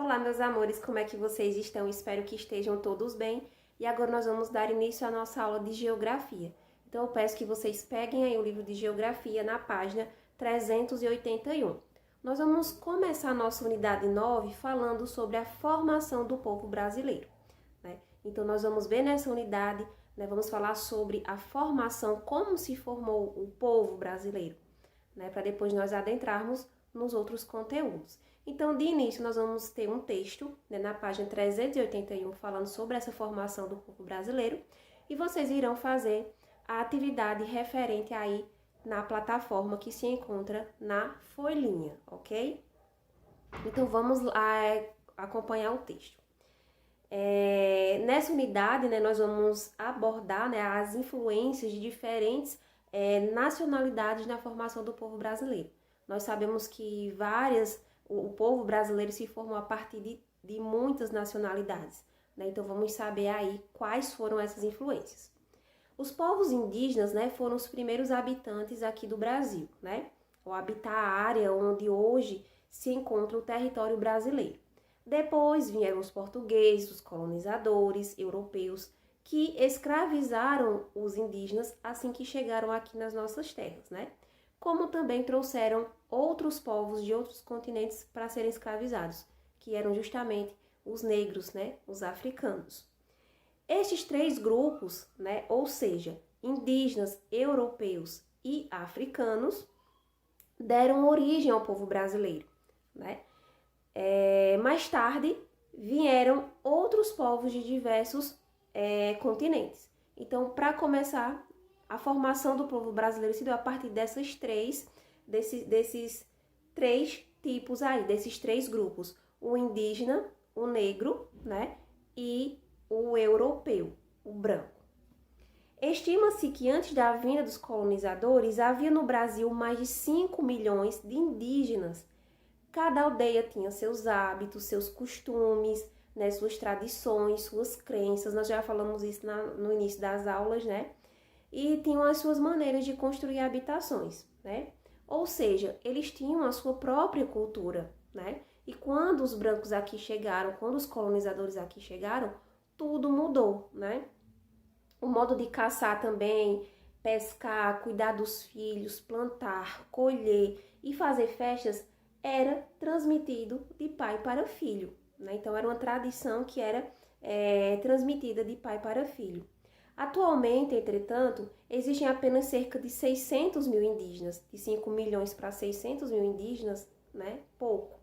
Olá, meus amores, como é que vocês estão? Espero que estejam todos bem. E agora nós vamos dar início à nossa aula de Geografia. Então eu peço que vocês peguem aí o livro de Geografia na página 381. Nós vamos começar a nossa unidade 9 falando sobre a formação do povo brasileiro, né? Então nós vamos ver nessa unidade, né, vamos falar sobre a formação, como se formou o povo brasileiro, né, para depois nós adentrarmos nos outros conteúdos. Então, de início, nós vamos ter um texto, né, na página 381 falando sobre essa formação do povo brasileiro e vocês irão fazer a atividade referente aí na plataforma que se encontra na folhinha, ok? Então, vamos acompanhar o texto. Nessa unidade, né, nós vamos abordar, né, as influências de diferentes nacionalidades na formação do povo brasileiro. Nós sabemos que o povo brasileiro se formou a partir de muitas nacionalidades, né? Então vamos saber aí quais foram essas influências. Os povos indígenas, né, foram os primeiros habitantes aqui do Brasil, né? Ou habitar a área onde hoje se encontra o território brasileiro. Depois vieram os portugueses, os colonizadores europeus, que escravizaram os indígenas assim que chegaram aqui nas nossas terras, né? Como também trouxeram outros povos de outros continentes para serem escravizados, que eram justamente os negros, né, os africanos. Estes três grupos, né, ou seja, indígenas, europeus e africanos, deram origem ao povo brasileiro, né? Mais tarde vieram outros povos de diversos continentes. Então, para começar, a formação do povo brasileiro se deu a partir desses três tipos aí, desses três grupos: o indígena, o negro, né, e o europeu, o branco. Estima-se que antes da vinda dos colonizadores havia no Brasil mais de 5 milhões de indígenas. Cada aldeia tinha seus hábitos, seus costumes, né, suas tradições, suas crenças. Nós já falamos isso no início das aulas, né? E tinham as suas maneiras de construir habitações, né? Ou seja, eles tinham a sua própria cultura, né? E quando os brancos aqui chegaram, quando os colonizadores aqui chegaram, tudo mudou, né? O modo de caçar também, pescar, cuidar dos filhos, plantar, colher e fazer festas era transmitido de pai para filho, né? Então era uma tradição que era transmitida de pai para filho. Atualmente, entretanto, existem apenas cerca de 600 mil indígenas, de 5 milhões para 600 mil indígenas, né? Pouco.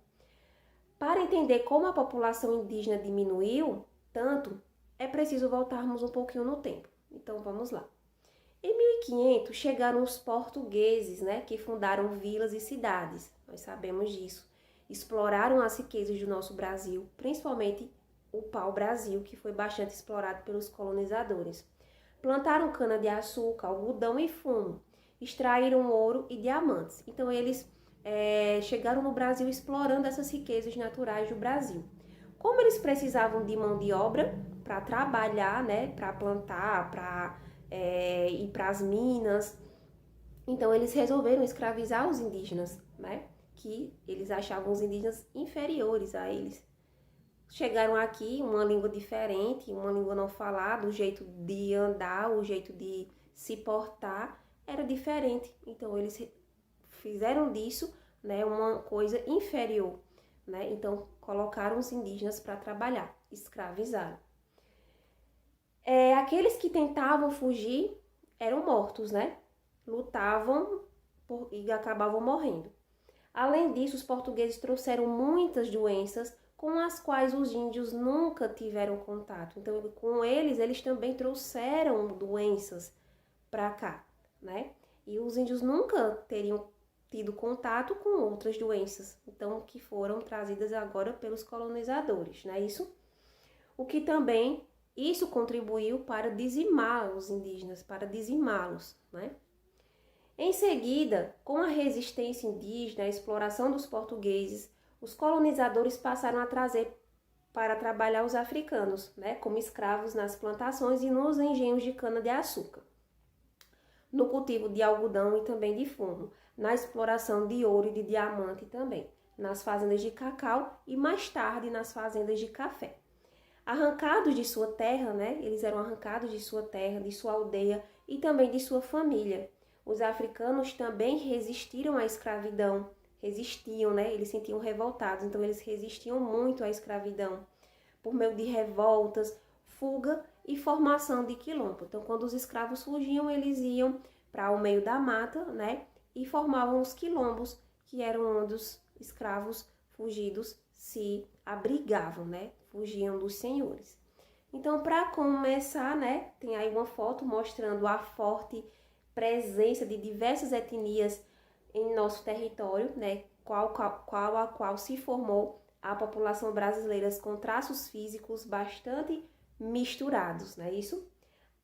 Para entender como a população indígena diminuiu tanto, é preciso voltarmos um pouquinho no tempo. Então, vamos lá. Em 1500, chegaram os portugueses, né? Que fundaram vilas e cidades. Nós sabemos disso. Exploraram as riquezas do nosso Brasil, principalmente o pau-brasil, que foi bastante explorado pelos colonizadores. Plantaram cana-de-açúcar, algodão e fumo, extraíram ouro e diamantes. Então, eles chegaram no Brasil explorando essas riquezas naturais do Brasil. Como eles precisavam de mão de obra para trabalhar, né, para plantar, para ir para as minas, então eles resolveram escravizar os indígenas, né, que eles achavam os indígenas inferiores a eles. Chegaram aqui, uma língua diferente, uma língua não falada, o jeito de andar, o jeito de se portar era diferente. Então, eles fizeram disso, né, uma coisa inferior, né? Então, colocaram os indígenas para trabalhar, escravizaram. Aqueles que tentavam fugir eram mortos, né? Lutavam e acabavam morrendo. Além disso, os portugueses trouxeram muitas doenças com as quais os índios nunca tiveram contato. Então, com eles também trouxeram doenças para cá, né? E os índios nunca teriam tido contato com outras doenças, então, que foram trazidas agora pelos colonizadores, não é isso? O que também, isso contribuiu para dizimar os indígenas, para dizimá-los, né? Em seguida, com a resistência indígena, a exploração dos portugueses, os colonizadores passaram a trazer para trabalhar os africanos, né, como escravos nas plantações e nos engenhos de cana-de-açúcar, no cultivo de algodão e também de fumo, na exploração de ouro e de diamante também. nas fazendas de cacau e mais tarde nas fazendas de café. Arrancados de sua terra, né? Eles eram arrancados de sua terra, de sua aldeia e também de sua família. Os africanos também resistiram à escravidão, resistiam, né? Eles se sentiam revoltados, então eles resistiam muito à escravidão por meio de revoltas, fuga e formação de quilombo. Então, quando os escravos fugiam, eles iam para o meio da mata, né? E formavam os quilombos, que eram onde os escravos fugidos se abrigavam, né? Fugiam dos senhores. Então, para começar, né? Tem aí uma foto mostrando a forte presença de diversas etnias em nosso território, né? Qual a qual se formou a população brasileira com traços físicos bastante misturados, não é isso?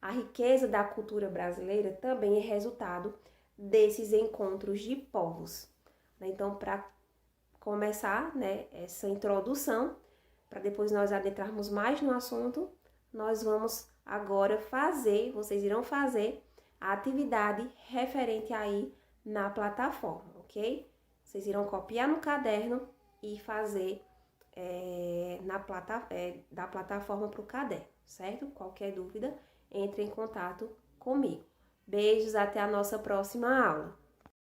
A riqueza da cultura brasileira também é resultado desses encontros de povos. Então, para começar, né, essa introdução, para depois nós adentrarmos mais no assunto, nós vamos agora vocês irão fazer a atividade referente aí na plataforma, ok? Vocês irão copiar no caderno e fazer da plataforma para o caderno, certo? Qualquer dúvida, entre em contato comigo. Beijos, até a nossa próxima aula.